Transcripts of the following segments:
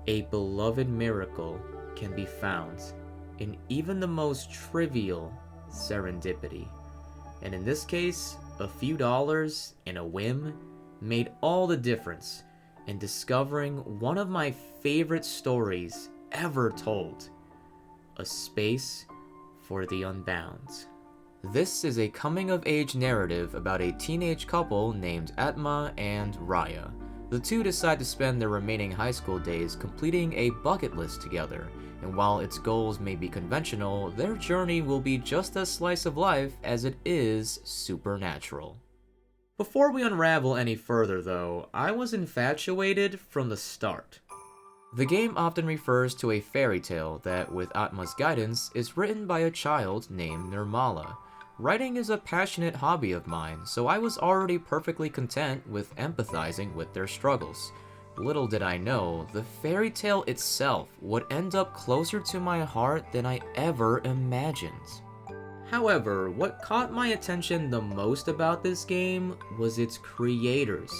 A beloved miracle can be found in even the most trivial serendipity. And in this case, a few dollars and a whim made all the difference in discovering one of my favorite stories ever told, A Space for the Unbound. This is a coming-of-age narrative about a teenage couple named Atma and Raya. The two decide to spend their remaining high school days completing a bucket list together, and while its goals may be conventional, their journey will be just as slice of life as it is supernatural. Before we unravel any further though, I was infatuated from the start. The game often refers to a fairy tale that, with Atma's guidance, is written by a child named Nirmala. Writing is a passionate hobby of mine, so I was already perfectly content with empathizing with their struggles. Little did I know, the fairy tale itself would end up closer to my heart than I ever imagined. However, what caught my attention the most about this game was its creators.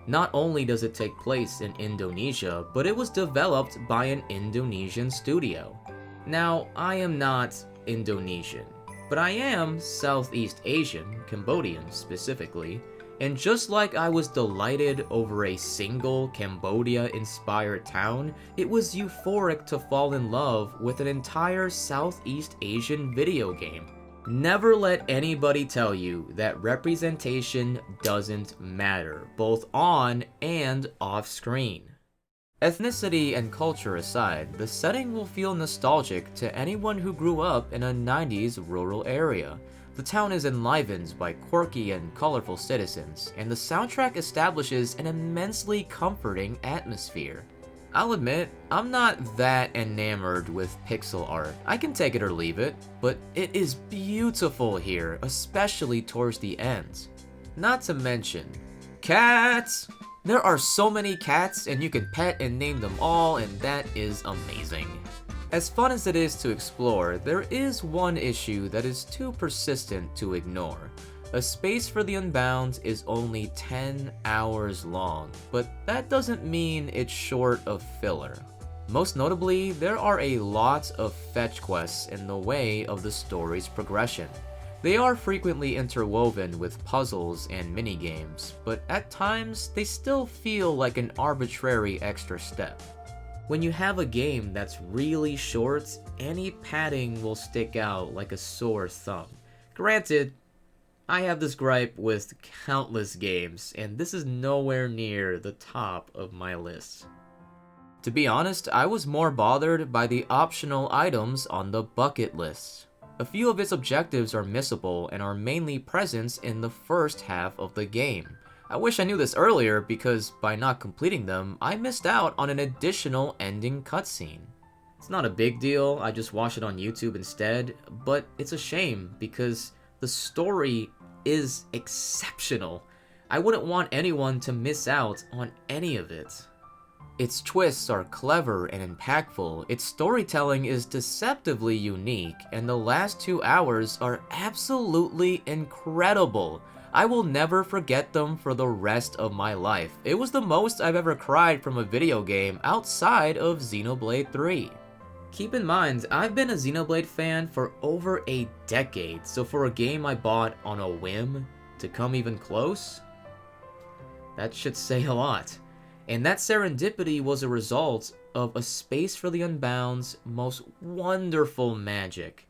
Not only does it take place in Indonesia, but it was developed by an Indonesian studio. Now, I am not Indonesian, but I am Southeast Asian, Cambodian specifically, and just like I was delighted over a single Cambodia-inspired town, it was euphoric to fall in love with an entire Southeast Asian video game. Never let anybody tell you that representation doesn't matter, both on and off screen. Ethnicity and culture aside, the setting will feel nostalgic to anyone who grew up in a 90s rural area. The town is enlivened by quirky and colorful citizens, and the soundtrack establishes an immensely comforting atmosphere. I'll admit, I'm not that enamored with pixel art. I can take it or leave it, but it is beautiful here, especially towards the end. Not to mention, cats! There are so many cats and you can pet and name them all, and that is amazing. As fun as it is to explore, there is one issue that is too persistent to ignore. A Space for the Unbound is only 10 hours long, but that doesn't mean it's short of filler. Most notably, there are a lot of fetch quests in the way of the story's progression. They are frequently interwoven with puzzles and minigames, but at times they still feel like an arbitrary extra step. When you have a game that's really short, any padding will stick out like a sore thumb. Granted, I have this gripe with countless games, and this is nowhere near the top of my list. To be honest, I was more bothered by the optional items on the bucket list. A few of its objectives are missable and are mainly present in the first half of the game. I wish I knew this earlier because by not completing them, I missed out on an additional ending cutscene. It's not a big deal, I just watched it on YouTube instead, but it's a shame because the story is exceptional. I wouldn't want anyone to miss out on any of it. Its twists are clever and impactful, its storytelling is deceptively unique, and the last 2 hours are absolutely incredible. I will never forget them for the rest of my life. It was the most I've ever cried from a video game outside of Xenoblade 3. Keep in mind, I've been a Xenoblade fan for over a decade, so for a game I bought on a whim to come even close, that should say a lot. And that serendipity was a result of A Space for the Unbound's most wonderful magic,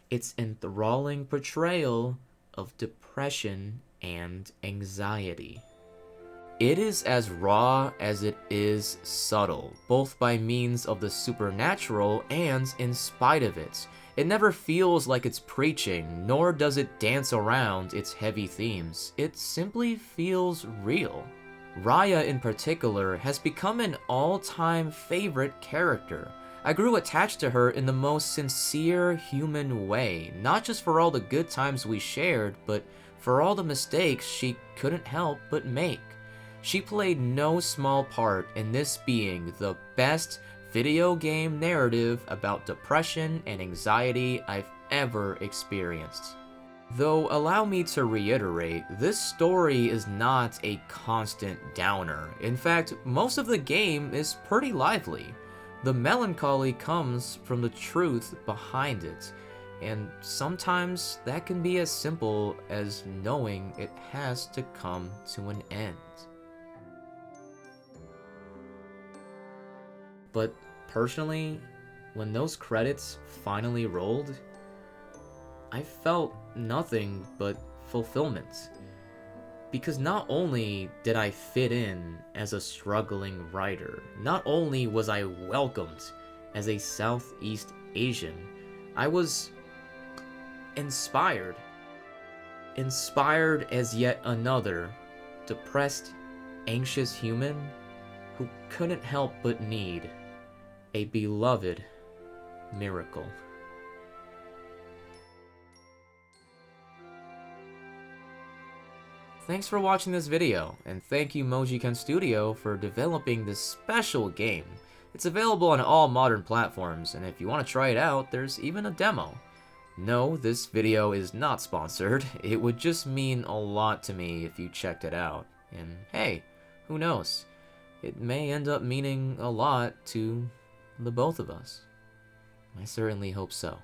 its enthralling portrayal of depression and anxiety. It is as raw as it is subtle, both by means of the supernatural and in spite of it. It never feels like it's preaching, nor does it dance around its heavy themes. It simply feels real. Raya in particular has become an all-time favorite character. I grew attached to her in the most sincere human way, not just for all the good times we shared, but for all the mistakes she couldn't help but make. She played no small part in this being the best video game narrative about depression and anxiety I've ever experienced. Though allow me to reiterate, this story is not a constant downer. In fact, most of the game is pretty lively. The melancholy comes from the truth behind it, and sometimes that can be as simple as knowing it has to come to an end. But personally, when those credits finally rolled, I felt nothing but fulfillment. Because not only did I fit in as a struggling writer, not only was I welcomed as a Southeast Asian, I was inspired. Inspired as yet another depressed, anxious human who couldn't help but need a beloved miracle. Thanks for watching this video, and thank you Mojiken Studio for developing this special game. It's available on all modern platforms, and if you want to try it out, there's even a demo. No, this video is not sponsored. It would just mean a lot to me if you checked it out. And hey, who knows? It may end up meaning a lot to the both of us. I certainly hope so.